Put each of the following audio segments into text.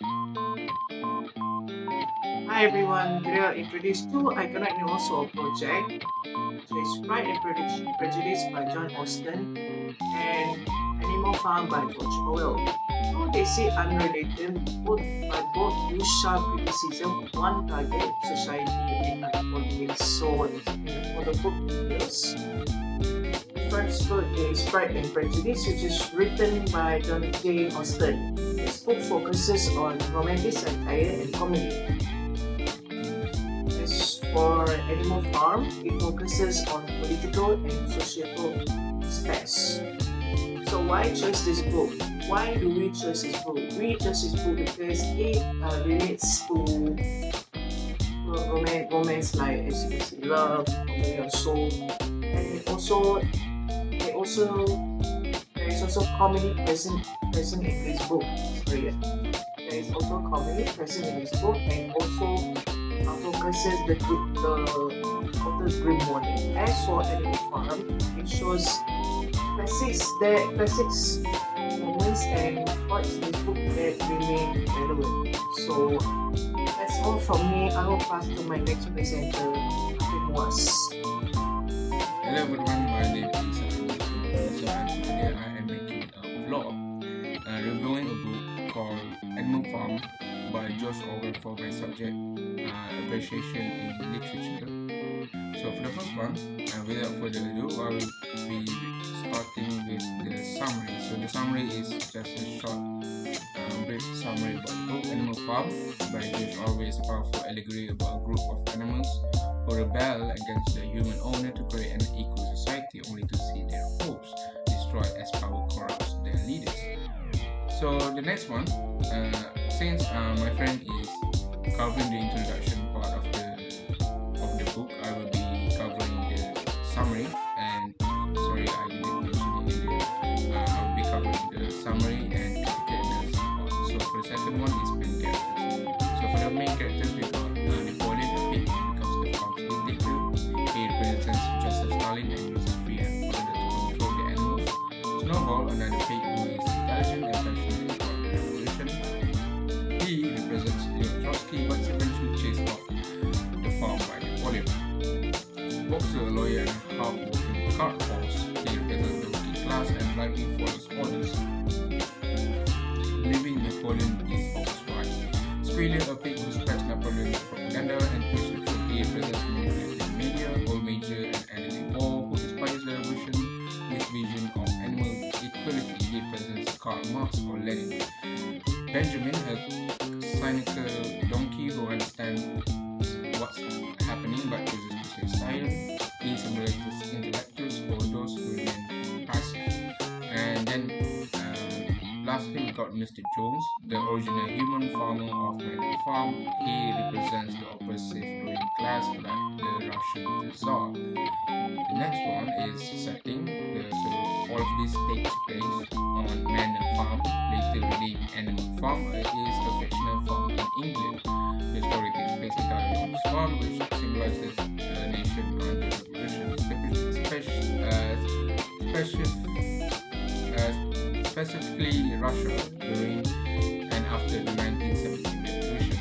Hi everyone, today I'll introduce two iconic novels for project. So it's Pride and Prejudice by John Austen and Animal Farm by George Orwell. Though they say unrelated, both use sharp criticism, one target society and other politics. So for the book details, the first book is Pride and Prejudice, which is written by John Jane Austen. This book focuses on romantic satire and comedy. As for Animal Farm, it focuses on political and societal aspects. So why choose this book? Why do we choose this book? We choose this book because it relates to romance like as you can see, love, comedy of soul, and it also there is also comedy present in this book. Sorry, there is also comedy present in this book, and also focuses the author's grim warning. As for Animal Farm, it shows classics moments and parts in this book that remain relevant. So that's all from me. I will pass to my next presenter, Afif Muaz. Hello everyone, my name is Abdul so and today I am making a vlog reviewing a book called Animal Farm by George Orwell for my subject appreciation in literature. So for the first one, without further ado, I will be starting with the summary. So the summary is just a short brief summary about the book. Animal Farm by George Orwell is a powerful allegory about a group of animals who rebel against their human owner to create an equal society only to see their hopes destroyed as power corrupts their leaders. So the next one, since my friend is covering the introduction part of the book, I will be covering the summary. And sorry, I didn't mention it earlier. I will be covering the summary and critical analysis part. So for the second one is main characters. So for the main characters, we got Napoleon, a pig who becomes the farm's dictator. He represents Joseph Stalin and uses free and order to control the animals. Snowball, another pig who is intelligent and passionate about the revolution. He represents Leo Trotsky, but is eventually chased off the farm by Napoleon. Boxer, a lawyer, and a hard-working cart horse. He represents the working class and blindly follows orders, believing Napoleon is always right. Squealer, a pig who spreads Napoleon's propaganda and pushes the truth. He represents manipulating media, old major, and anything all who inspires the revolution with vision of animal equality. He represents Karl Marx or Lenin. Benjamin, a cynical donkey who understands what's happening but chooses to stay silent. He symbolizes intellectuals for those who remain passive. And then lastly we got Mr. Jones, the original human farmer of Menlo Farm. He represents the oppressive ruling class like the Russian Tsar. The next one is setting. So all of this takes place on Manor Farm, later renamed Animal Farm. It is a fictional farm in England. The story takes place entirely on this farm, which symbolizes the nation under revolution, specifically Russia during and after the 1917 revolution.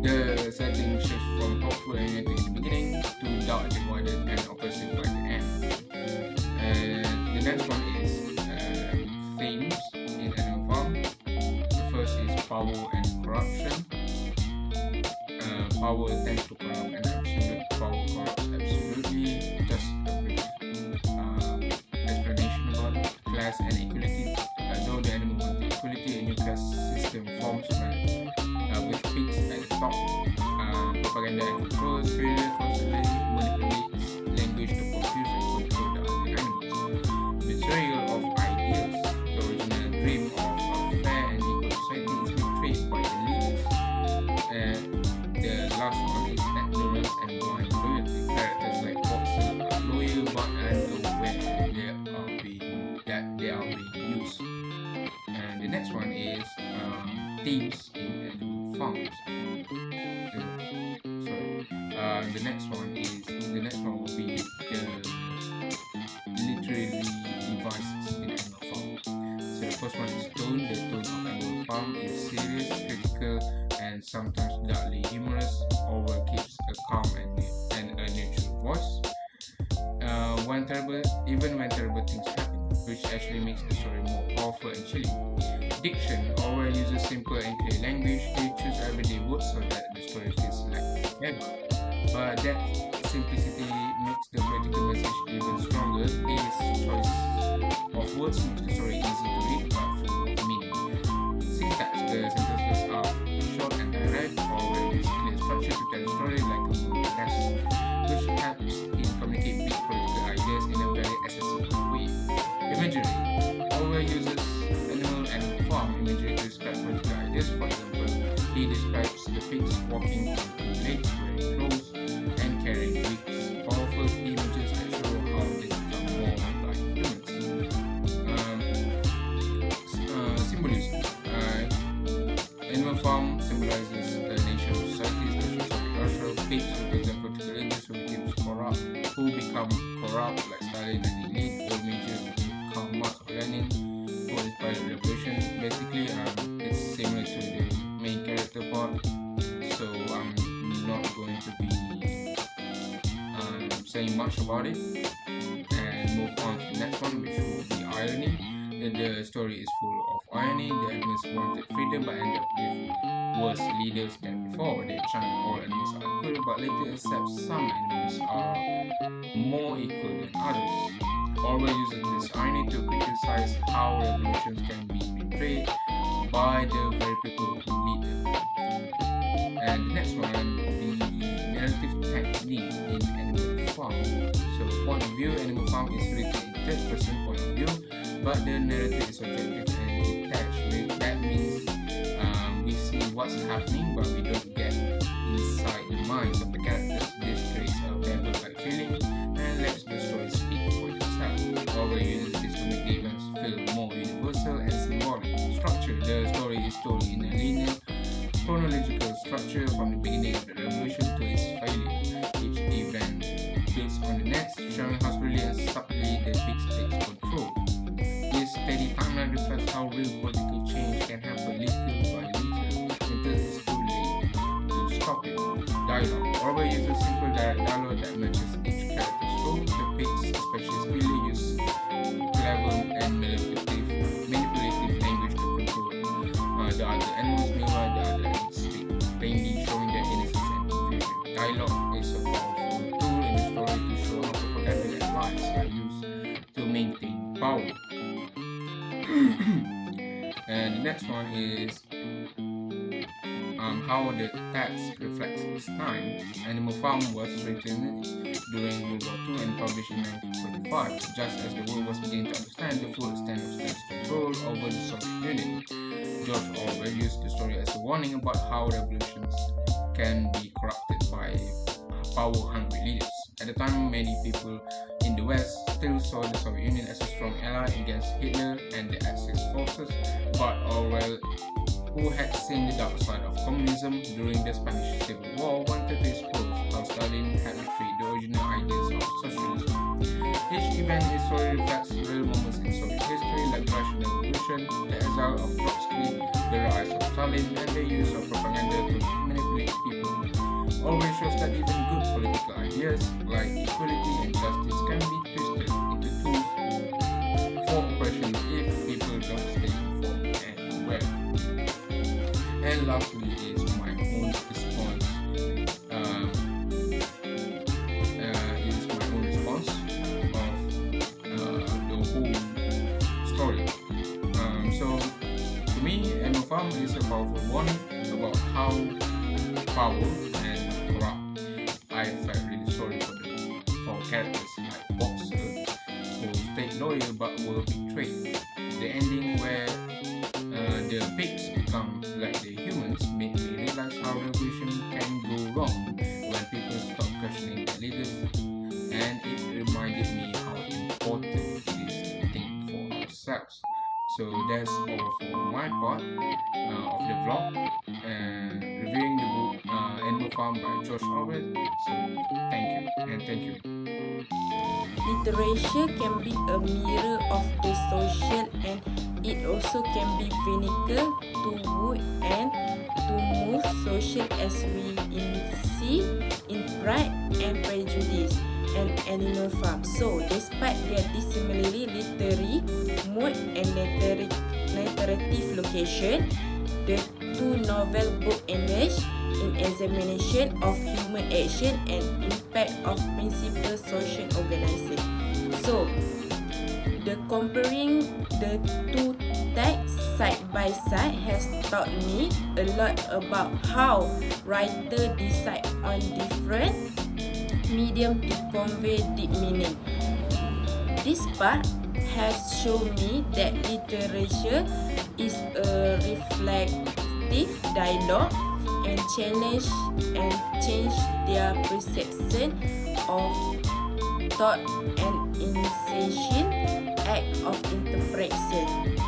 The setting shifts from hopeful and united in the beginning to dark, divided, and oppressive by the end. And the next one is themes in Animal Farm. The first is power and corruption. Power tends to corrupt, and absolute power corrupts absolutely. Just a brief explanation about it. Class and equality. Though the animal wants equality, a new class system forms with pigs at the top. Propaganda and control. Failure constantly manipulates language to confuse and control the other animals. Betrayal of ideals. The original dream of a fair and equal society is betrayed by the leaders. The last one is ignorance and blind loyalty. Characters like Boxer are loyal but unaware that they are being used. And the next one is themes in Animal Farms. The next one will be the literary devices in Animal Farm. So the first one is tone, the tone of Animal Farm is serious, critical, and sometimes darkly humorous. Orwell keeps a calm and a neutral voice. Even when terrible things happen, which actually makes the story more powerful and chilling. Diction: Orwell uses simple and clear language. He chooses everyday words so that the story feels like clever. But that simplicity makes the political message even stronger. His choice of words makes the story easy to read but full of meaning. Syntax: the sentences are short and direct. Orwell uses clear structure to tell the story like a movie lesson, which helps him communicate big political ideas in a very accessible way. Imagery: Orwell uses animal and farm imagery to describe political ideas. For example, he describes the pigs walking on two legs, wearing clothes, and carrying wigs. Powerful images that show how they become more like humans. Symbolism: Animal Farm symbolizes a nation of society, especially Soviet Russia. Pigs represent political leaders who become corrupt, like Stalin and Lenin. Old major Karl Marx or Lenin, who inspired the revolution. Basically, it's similar to the main character part, so I'm not going to be saying much about it, and move on to the next one, which will be irony. The story is full of irony. The animals wanted freedom but ended up with worse leaders than before. They chant all animals are equal, but later accept some animals are more equal than others. Orwell uses this irony to criticize how revolutions can be betrayed by the very people who lead them. And the next one, the narrative technique in Animal Farm. So, point of view: Animal Farm is written in third-person point of view, but the narrative is objective and detached. That means we see what's happening, but we don't get inside the minds of the characters. This creates a Babel-like feeling and lets the story speak for itself. Orwell uses this to make the events feel more universal and symbolic. Structure: the story is told in a linear, chronological structure from the beginning of the revolution to its failure. Each event builds on the next, showing how slowly and subtly the pigs takes control. This steady timeline reflects how real political change can happen little by little until it's too late to stop it. Dialogue: Orwell uses simple direct dialogue that matches each character's role. The pigs, especially Billy, use clever and manipulative language to control the other animals. Meanwhile, the other animals speak plainly, showing their innocence and confusion. Dialogue is a powerful tool in the story to show how propaganda and lies are used to maintain power. And the next one is how the text reflects its time. Animal Farm was written during World War II and published in 1945, just as the world was beginning to understand the full extent of Stalin's control over the Soviet Union. George Orwell used the story as a warning about how revolutions can be corrupted by power-hungry leaders. At the time, many people in the West still saw the Soviet Union as a strong ally against Hitler and the Axis forces, but Orwell, who had seen the dark side of communism during the Spanish Civil War, wanted to expose how Stalin had betrayed the original ideas of socialism. Each event in the story reflects real moments in Soviet history, like the Russian Revolution, the exile of Trotsky, the rise of Stalin, and the use of propaganda to manipulate people. Orwell shows that even good political ideas, like equality and justice, can be twisted into tools for oppression if people don't stay informed and aware. And lastly is my own response. Of the whole story. So to me, Animal Farm is a powerful warning about how power and corrupt. I felt really sorry for characters like Boxer, who stayed loyal but were betrayed. The ending where the pigs become like the humans made me realize how revolution can go wrong when people stop questioning their leaders, and it reminded me how important it is to think for ourselves. So that's all for my part of the vlog and reviewing the book Animal Farm by George Orwell. So thank you. Literature can be a mirror of the social, and it also can be vinegar to wood and to move social as we see in Pride and Prejudice and Animal Farm. So, despite their dissimilarly literary mood and narrative location, the two novel book engage in examination of human action and impact of principal social organizing. So, the comparing the two texts side by side has taught me a lot about how writers decide on different medium to convey deep meaning. This part has shown me that literature is a reflective dialogue and challenge their perception of thought and initiation act of interpretation.